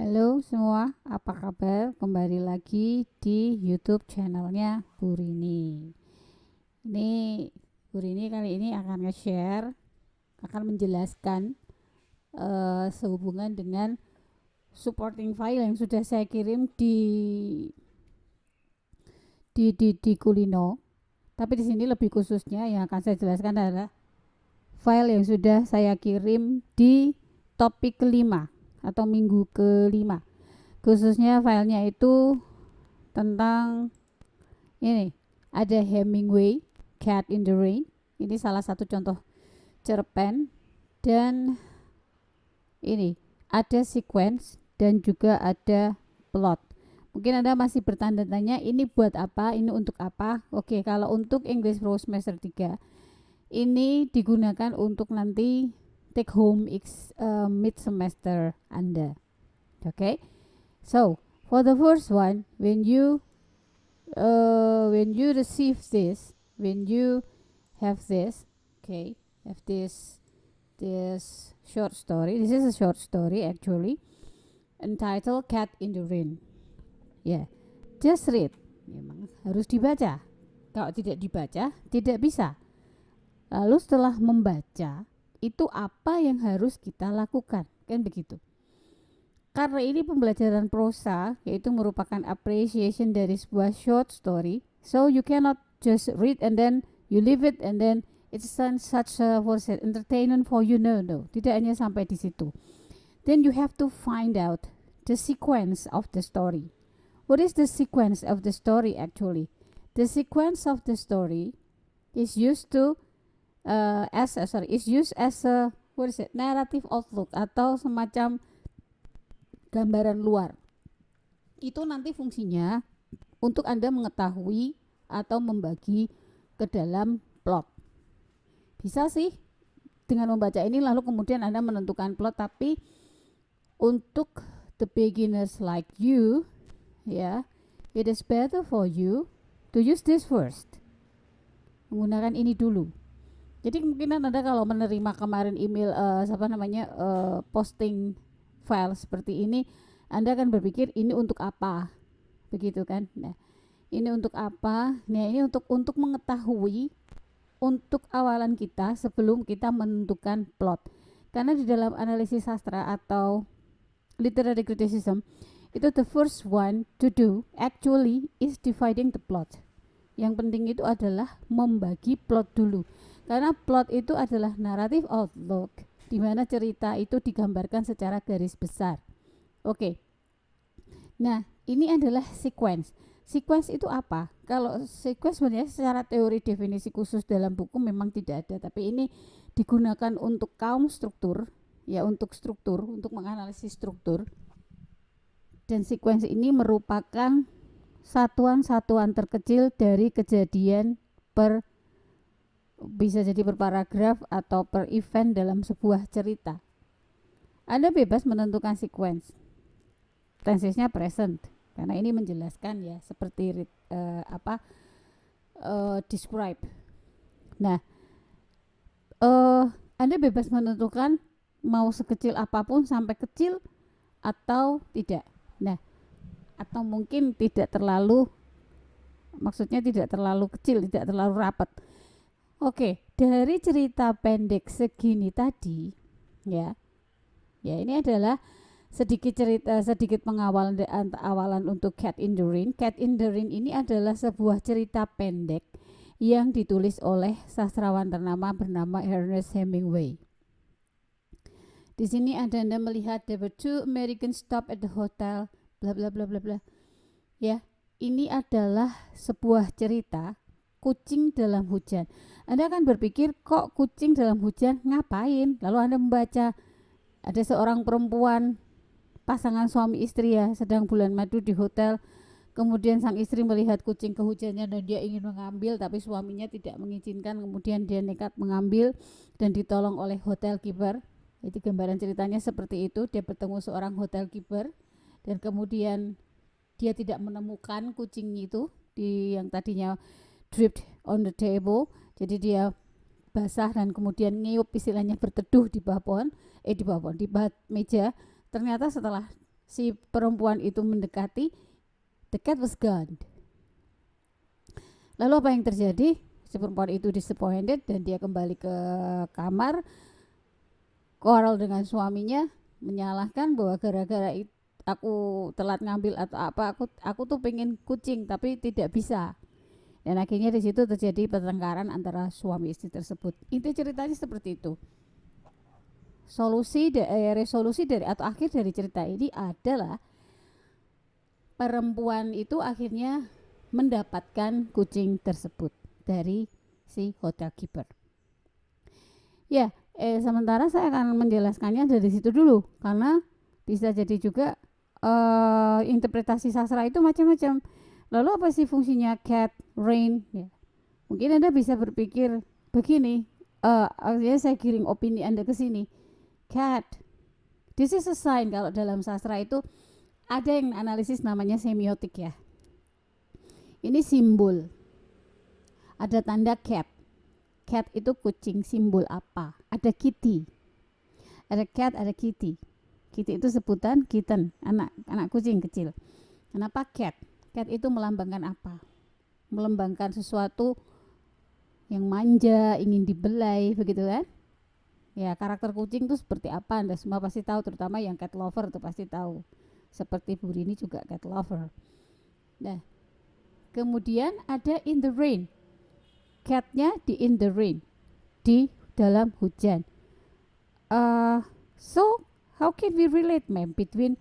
Halo semua, apa kabar? Kembali lagi di YouTube channelnya Bu Rini. Ini Bu Rini kali ini akan nge-share, akan menjelaskan sehubungan dengan supporting file yang sudah saya kirim di Kulino. Tapi di sini lebih khususnya yang akan saya jelaskan adalah file yang sudah saya kirim di topik kelima atau minggu kelima. Khususnya filenya itu tentang ini, ada Hemingway, Cat in the Rain. Ini salah satu contoh cerpen. Dan ini ada sequence dan juga ada plot. Mungkin Anda masih bertanda-tanya, ini buat apa, ini untuk apa. Oke, kalau untuk English Pro semester 3 ini digunakan untuk nanti take home mid semester Anda. Oke. So for the first one, when you receive this, when you have this, okay, have this short story. This is a short story actually, entitled Cat in the Rain. Yeah, just read. Memang harus dibaca. Kalau tidak dibaca, tidak bisa. Lalu setelah membaca, itu apa yang harus kita lakukan? Kan begitu. Karena ini pembelajaran prosa, yaitu merupakan appreciation dari sebuah short story, so you cannot just read and then you leave it and then it's such a entertainment for you. No, tidak hanya sampai di situ. Then you have to find out the sequence of the story. What is the sequence of the story actually? The sequence of the story is used as a narrative outlook atau semacam gambaran luar. Itu nanti fungsinya untuk Anda mengetahui atau membagi ke dalam plot. Bisa sih dengan membaca ini lalu kemudian Anda menentukan plot, tapi untuk the beginners like you, ya, it is better for you to use this first. Menggunakan ini dulu. Jadi kemungkinan Anda kalau menerima kemarin email posting file seperti ini, Anda akan berpikir ini untuk apa, begitu kan? Nah, ini untuk apa? Nah, ini untuk mengetahui untuk awalan kita sebelum kita menentukan plot. Karena di dalam analisis sastra atau literary criticism, itu the first one to do actually is dividing the plot. Yang penting itu adalah membagi plot dulu. Karena plot itu adalah narrative outlook, di mana cerita itu digambarkan secara garis besar. Oke. Nah, ini adalah sequence. Sequence itu apa? Kalau sequence sebenarnya secara teori definisi khusus dalam buku memang tidak ada, tapi ini digunakan untuk kaum struktur, ya, untuk struktur, untuk menganalisis struktur. Dan sequence ini merupakan satuan-satuan terkecil dari kejadian bisa jadi per paragraf atau per event dalam sebuah cerita. Anda bebas menentukan sequence. Tensesnya present karena ini menjelaskan ya seperti describe. Nah, Anda bebas menentukan mau sekecil apapun sampai kecil atau tidak. Nah, atau mungkin tidak terlalu, maksudnya tidak terlalu kecil, tidak terlalu rapat. Oke, dari cerita pendek segini tadi, ya ini adalah sedikit awalan untuk Cat in the Rain. Cat in the Rain ini adalah sebuah cerita pendek yang ditulis oleh sastrawan ternama bernama Ernest Hemingway. Di sini Anda melihat there were two Americans stop at the hotel, bla bla bla bla bla. Ya, ini adalah sebuah cerita kucing dalam hujan. Anda akan berpikir kok kucing dalam hujan ngapain? Lalu Anda membaca ada seorang perempuan, pasangan suami istri ya, sedang bulan madu di hotel. Kemudian sang istri melihat kucing kehujannya dan dia ingin mengambil, tapi suaminya tidak mengizinkan. Kemudian dia nekat mengambil dan ditolong oleh hotel keeper. Jadi gambaran ceritanya seperti itu. Dia bertemu seorang hotel keeper dan kemudian dia tidak menemukan kucing itu yang tadinya dripped on the table, jadi dia basah dan kemudian ngeyup, istilahnya berteduh di bawah pohon, di bawah meja. Ternyata setelah si perempuan itu mendekati, the cat was gone. Lalu apa yang terjadi? Si perempuan itu disappointed dan dia kembali ke kamar, quarrel dengan suaminya, menyalahkan bahwa gara-gara aku telat ngambil atau apa, aku tuh pengen kucing tapi tidak bisa. Dan akhirnya di situ terjadi pertengkaran antara suami istri tersebut. Inti ceritanya seperti itu. Resolusi dari atau akhir dari cerita ini adalah perempuan itu akhirnya mendapatkan kucing tersebut dari si hotel keeper. Ya, sementara saya akan menjelaskannya dari situ dulu karena bisa jadi juga interpretasi sastra itu macam-macam. Lalu apa sih fungsinya cat, rain? Ya. Mungkin Anda bisa berpikir begini, artinya saya giring opini Anda ke sini. Cat, this is a sign. Kalau dalam sastra itu ada yang analisis namanya semiotik ya. Ini simbol. Ada tanda cat. Cat itu kucing, simbol apa? Ada kitty. Ada cat, ada kitty. Kitty itu sebutan kitten, anak kucing kecil. Kenapa cat? Cat itu melambangkan apa? Melambangkan sesuatu yang manja, ingin dibelai, begitu kan? Ya, karakter kucing itu seperti apa? Anda semua pasti tahu, terutama yang cat lover itu pasti tahu. Seperti Bu Rini juga cat lover. Nah, kemudian ada in the rain. Catnya di in the rain, di dalam hujan. So how can we relate, ma'am, between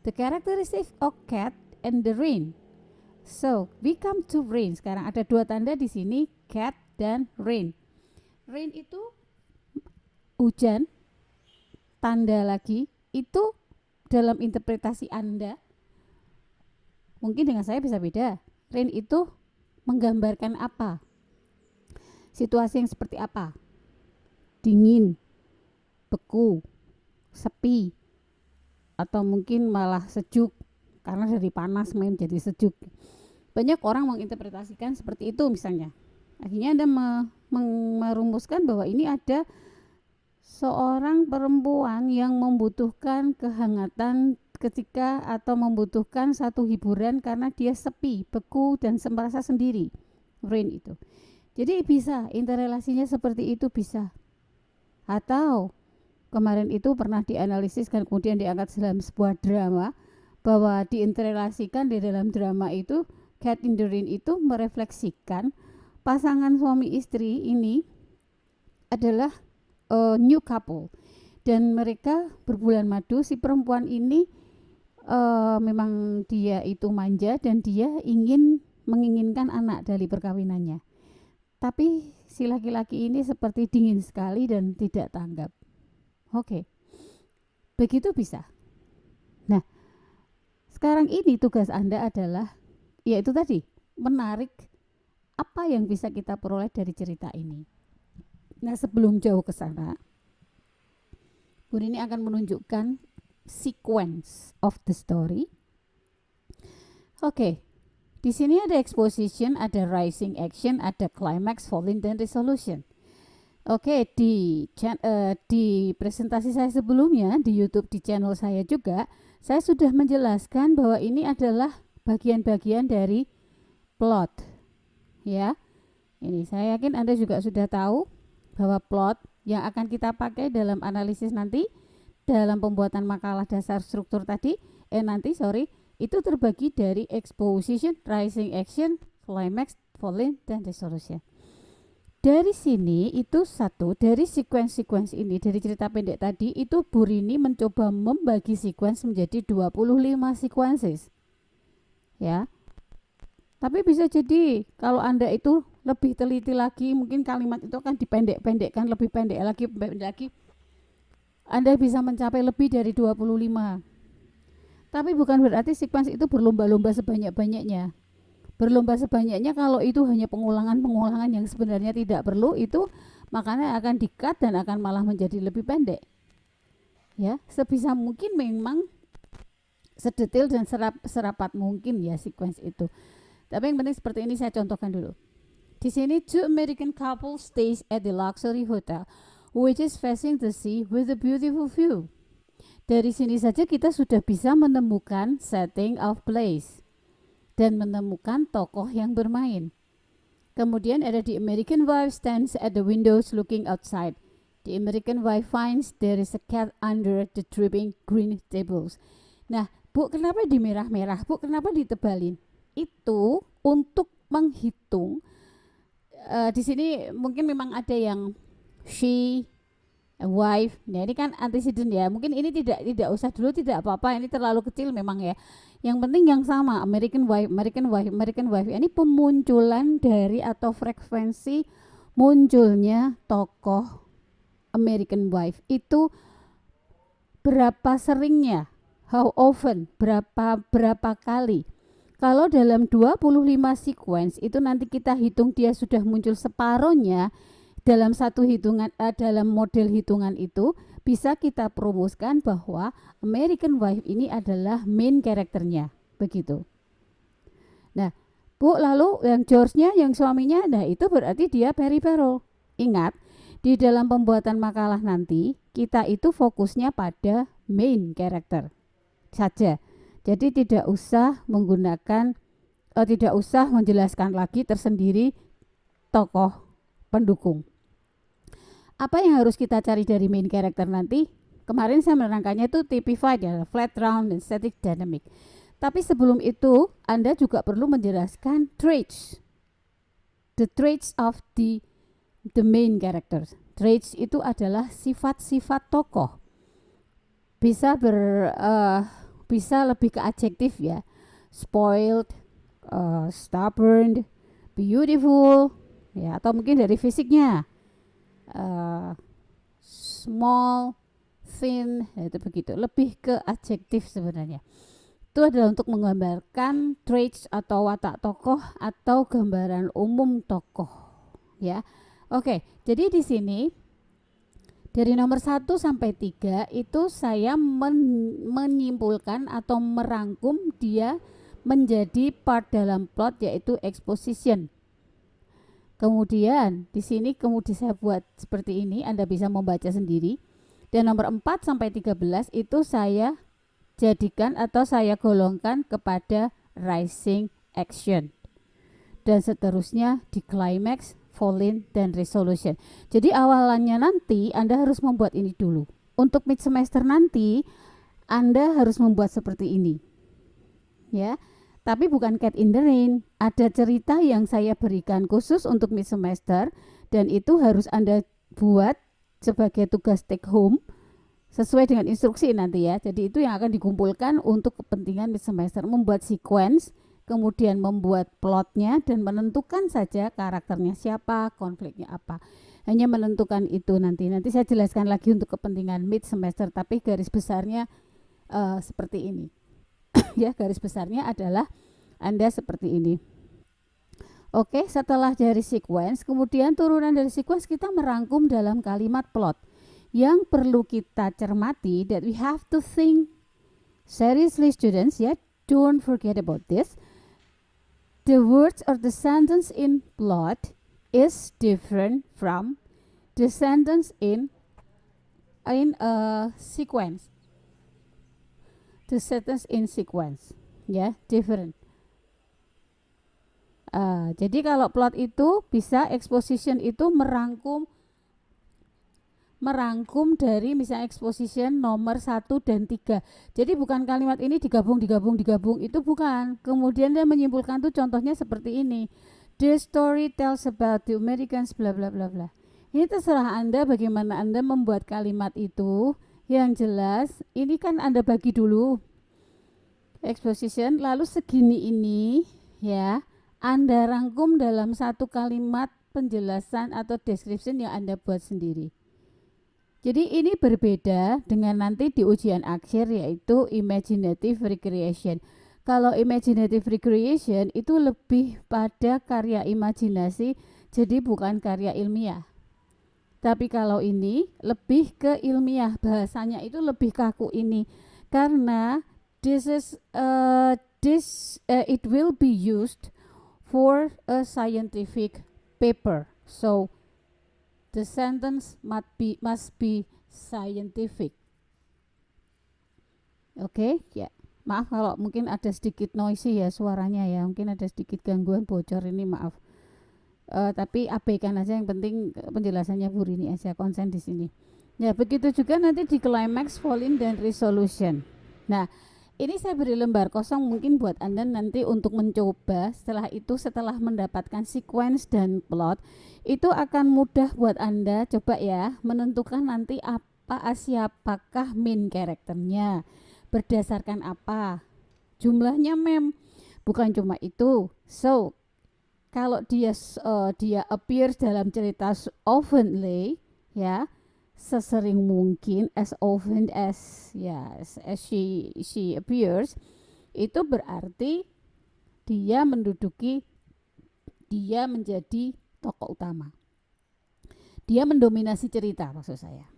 the characteristic of cat and the rain? So we come to rain. Sekarang ada dua tanda di sini, cat dan rain. Rain itu hujan, tanda lagi itu dalam interpretasi Anda mungkin dengan saya bisa beda. Rain itu menggambarkan apa? Situasi yang seperti apa? Dingin, beku, sepi, atau mungkin malah sejuk karena dari panas menjadi sejuk. Banyak orang menginterpretasikan seperti itu misalnya. Akhirnya Anda merumuskan bahwa ini ada seorang perempuan yang membutuhkan kehangatan ketika atau membutuhkan satu hiburan karena dia sepi, beku, dan merasa sendiri. Rain itu. Jadi bisa interrelasinya seperti itu bisa. Atau kemarin itu pernah dianalisis dan kemudian diangkat dalam sebuah drama bahwa diinterrelasikan di dalam drama itu Cat in the Rain itu merefleksikan pasangan suami istri ini adalah new couple dan mereka berbulan madu. Si perempuan ini memang dia itu manja dan dia menginginkan anak dari perkawinannya. Tapi si laki-laki ini seperti dingin sekali dan tidak tanggap. Oke. Begitu bisa. Nah, sekarang ini tugas Anda adalah yaitu tadi, menarik apa yang bisa kita peroleh dari cerita ini. Nah, sebelum jauh ke sana, Bu Rini akan menunjukkan sequence of the story. Oke. Di sini ada exposition, ada rising action, ada climax, falling, dan resolution. Oke, di presentasi saya sebelumnya di YouTube di channel saya juga, saya sudah menjelaskan bahwa ini adalah bagian-bagian dari plot. Ya. Ini saya yakin Anda juga sudah tahu bahwa plot yang akan kita pakai dalam analisis nanti dalam pembuatan makalah dasar struktur tadi itu terbagi dari exposition, rising action, climax, falling, dan resolution. Dari sini itu dari sequence ini, dari cerita pendek tadi itu Bu Rini mencoba membagi sequence menjadi 25 sequences. Ya. Tapi bisa jadi kalau Anda itu lebih teliti lagi, mungkin kalimat itu akan dipendek-pendekkan, lebih pendek lagi. Anda bisa mencapai lebih dari 25. Tapi bukan berarti sequence itu berlomba-lomba sebanyak-banyaknya. Berlomba sebanyaknya kalau itu hanya pengulangan-pengulangan yang sebenarnya tidak perlu, itu makanya akan di-cut dan akan malah menjadi lebih pendek. Ya, sebisa mungkin memang sedetail dan serapat mungkin ya sequence itu. Tapi yang penting seperti ini saya contohkan dulu. Di sini two American couples stays at the luxury hotel which is facing the sea with a beautiful view. Dari sini saja kita sudah bisa menemukan setting of place dan menemukan tokoh yang bermain. Kemudian ada the American wife stands at the windows looking outside. The American wife finds there is a cat under the dripping green tables. Nah, Bu, kenapa di merah-merah? Bu, kenapa ditebalin? Itu untuk menghitung. Di sini mungkin memang ada yang she, a wife. Nah, ini kan antecedent ya. Mungkin ini tidak usah dulu, tidak apa-apa. Ini terlalu kecil memang ya. Yang penting yang sama, American wife, American wife, American wife. Ini pemunculan dari atau frekuensi munculnya tokoh American wife itu berapa seringnya? How often? Berapa kali? Kalau dalam 25 sequence itu nanti kita hitung dia sudah muncul separohnya dalam satu hitungan, dalam model hitungan itu bisa kita rumuskan bahwa American wife ini adalah main karakternya, begitu. Nah, Bu, lalu yang George-nya, yang suaminya, nah itu berarti dia peripheral. Ingat, di dalam pembuatan makalah nanti kita itu fokusnya pada main karakter saja. Jadi tidak usah menggunakan, tidak usah menjelaskan lagi tersendiri tokoh pendukung. Apa yang harus kita cari dari main karakter nanti? Kemarin saya menerangkannya itu typified ya, flat, round, dan static dynamic. Tapi sebelum itu, Anda juga perlu menjelaskan traits. The traits of the main characters. Traits itu adalah sifat-sifat tokoh. Bisa bisa lebih ke adjektif ya. Spoiled, stubborn, beautiful, ya, atau mungkin dari fisiknya. Small, thin, itu begitu. Lebih ke adjektif sebenarnya. Itu adalah untuk menggambarkan traits atau watak tokoh atau gambaran umum tokoh, ya. Oke, jadi di sini dari nomor 1 sampai 3 itu saya menyimpulkan atau merangkum dia menjadi part dalam plot, yaitu exposition. Kemudian di sini kemudian saya buat seperti ini, Anda bisa membaca sendiri. Dan nomor 4 sampai 13 itu saya jadikan atau saya golongkan kepada rising action. Dan seterusnya di climax, fall-in, dan resolution. Jadi awalannya nanti Anda harus membuat ini dulu. Untuk mid semester nanti Anda harus membuat seperti ini. Ya. Tapi bukan Cat in the Rain. Ada cerita yang saya berikan khusus untuk mid semester dan itu harus Anda buat sebagai tugas take home sesuai dengan instruksi nanti ya. Jadi itu yang akan dikumpulkan untuk kepentingan mid semester, membuat sequence, kemudian membuat plotnya dan menentukan saja karakternya siapa, konfliknya apa. Hanya menentukan itu nanti saya jelaskan lagi untuk kepentingan mid semester, tapi garis besarnya seperti ini. Ya, garis besarnya adalah Anda seperti ini. Oke, setelah dari sequence, kemudian turunan dari sequence kita merangkum dalam kalimat plot. Yang perlu kita cermati, that we have to think seriously, students, ya, don't forget about this. The words or the sentence in plot is different from the sentence in sequence. The sentence in sequence, ya, different. Jadi kalau plot itu bisa exposition itu merangkum dari misalnya exposition nomor 1 dan 3. Jadi bukan kalimat ini digabung itu bukan. Kemudian dia menyimpulkan tuh contohnya seperti ini. The story tells about the Americans bla bla bla bla. Ini terserah Anda bagaimana Anda membuat kalimat itu. Yang jelas ini kan Anda bagi dulu exposition, lalu segini ini ya Anda rangkum dalam satu kalimat penjelasan atau description yang Anda buat sendiri. Jadi ini berbeda dengan nanti di ujian akhir, yaitu imaginative recreation. Kalau imaginative recreation itu lebih pada karya imajinasi, jadi bukan karya ilmiah. Tapi kalau ini lebih ke ilmiah, bahasanya itu lebih kaku ini karena it will be used for a scientific paper. So the sentence must be scientific. Oke, ya. Maaf kalau mungkin ada sedikit noisy ya suaranya ya. Mungkin ada sedikit gangguan bocor ini, maaf. Tapi abaikan aja, yang penting penjelasannya Bu Rini aja, konsen di sini. Ya, begitu juga nanti di climax, volume dan resolution. Nah, ini saya beri lembar kosong mungkin buat Anda nanti untuk mencoba. Setelah itu, setelah mendapatkan sequence dan plot, itu akan mudah buat Anda coba ya menentukan nanti siapakah main karakternya, berdasarkan apa, jumlahnya bukan cuma itu. So kalau dia appears dalam cerita oftenly, ya, sesering mungkin, as often as as she appears, itu berarti dia menjadi tokoh utama, dia mendominasi cerita maksud saya.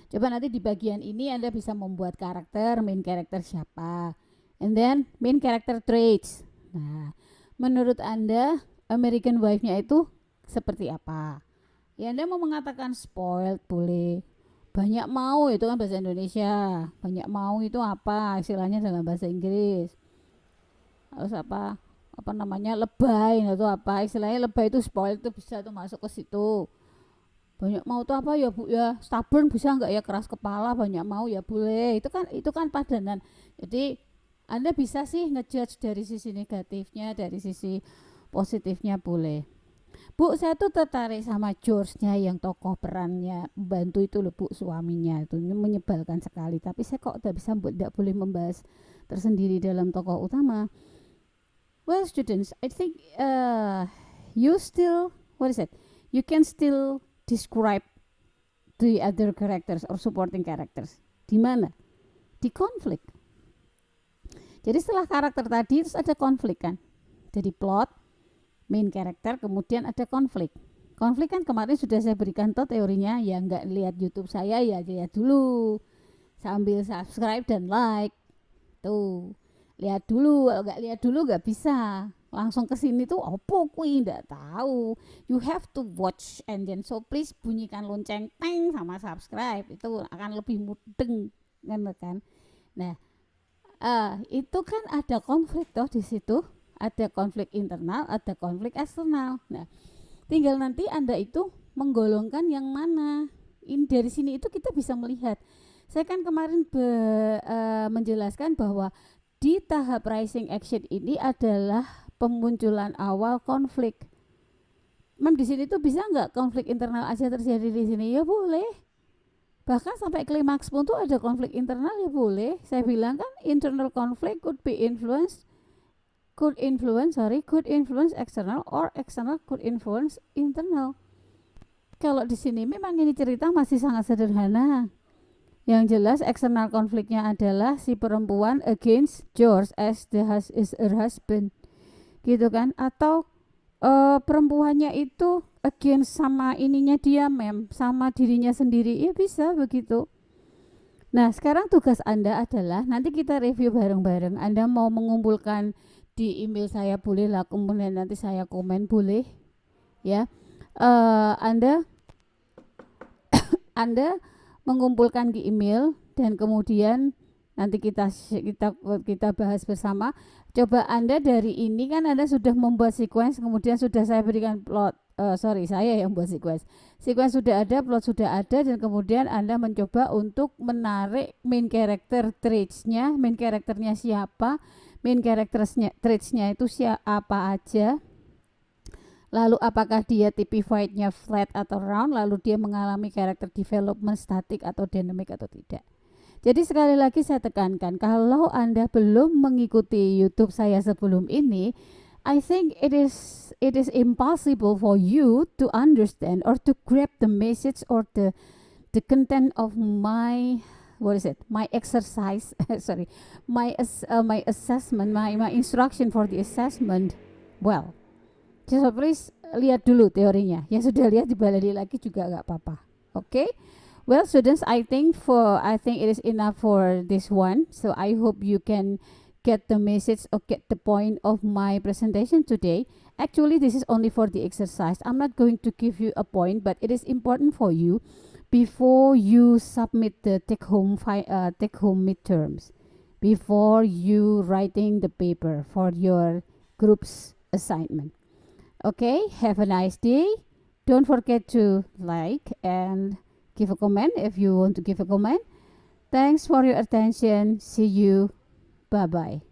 Coba nanti di bagian ini Anda bisa membuat karakter, main karakter siapa, and then main character traits. Nah, menurut Anda American Wife-nya itu seperti apa? Ya, Anda mau mengatakan spoiled boleh. Banyak mau itu kan bahasa Indonesia. Banyak mau itu apa istilahnya dalam bahasa Inggris? Harus apa? Apa namanya? Lebay atau apa? Istilahnya lebay itu spoiled, itu bisa tuh masuk ke situ. Banyak mau tuh apa ya Bu ya? Stubborn bisa nggak ya, keras kepala, banyak mau ya boleh. Itu kan padanan. Jadi Anda bisa sih ngejudge dari sisi negatifnya, dari sisi positifnya boleh. Bu, saya tuh tertarik sama George-nya yang tokoh perannya membantu itu loh Bu, suaminya itu menyebalkan sekali. Tapi saya kok tidak boleh membahas tersendiri dalam tokoh utama. Well, students, I think you still, what is it? You can still describe the other characters or supporting characters. Di mana? Di konflik. Jadi setelah karakter tadi terus ada konflik kan. Jadi plot, main character, kemudian ada konflik. Konflik kan kemarin sudah saya berikan tuh teorinya, ya nggak lihat YouTube saya ya lihat dulu sambil subscribe dan like. Tuh, lihat dulu. Kalau nggak lihat dulu nggak bisa. Langsung ke sini tuh opo kui nggak tahu. You have to watch and then so please bunyikan lonceng teng sama subscribe, itu akan lebih mudeng kan. Nah, itu kan ada konflik toh di situ. Ada konflik internal, ada konflik eksternal. Nah, tinggal nanti Anda itu menggolongkan yang mana. Ini dari sini itu kita bisa melihat. Saya kan kemarin menjelaskan bahwa di tahap rising action ini adalah pemunculan awal konflik. Di sini tuh bisa nggak konflik internal aja terjadi di sini? Ya boleh. Bahkan sampai klimaks pun tuh ada konflik internal, ya boleh. Saya bilang kan internal conflict could influence external or external could influence internal. Kalau di sini memang ini cerita masih sangat sederhana. Yang jelas eksternal konfliknya adalah si perempuan against George as her husband, gitu kan? Atau perempuannya itu against sama ininya dia sama dirinya sendiri, ya bisa begitu. Nah, sekarang tugas Anda adalah nanti kita review bareng-bareng. Anda mau mengumpulkan di email saya boleh lah, kemudian nanti saya komen boleh ya. Anda mengumpulkan di email dan kemudian nanti kita bahas bersama. Coba Anda dari ini kan Anda sudah membuat sequence, kemudian sudah saya berikan plot. Saya yang buat sequence sudah ada, plot sudah ada, dan kemudian Anda mencoba untuk menarik main character traits-nya, main karakternya siapa, main karakternya traits-nya itu siapa aja, lalu apakah dia typified-nya flat atau round, lalu dia mengalami character development static atau dynamic atau tidak. Jadi sekali lagi saya tekankan, kalau Anda belum mengikuti YouTube saya sebelum ini, I think it is impossible for you to understand or to grab the message or the content of my exercise my assessment, my instruction for the assessment. Well, just please lihat dulu teorinya. Yang sudah lihat dibalik lagi juga nggak apa-apa. Okay? Well, students, I think it is enough for this one. So I hope you can get the message or get the point of my presentation today. Actually, this is only for the exercise. I'm not going to give you a point, but it is important for you before you submit the take home midterms, before you writing the paper for your group's assignment. Okay, have a nice day. Don't forget to like and give a comment if you want to give a comment. Thanks for your attention. See you. Bye bye.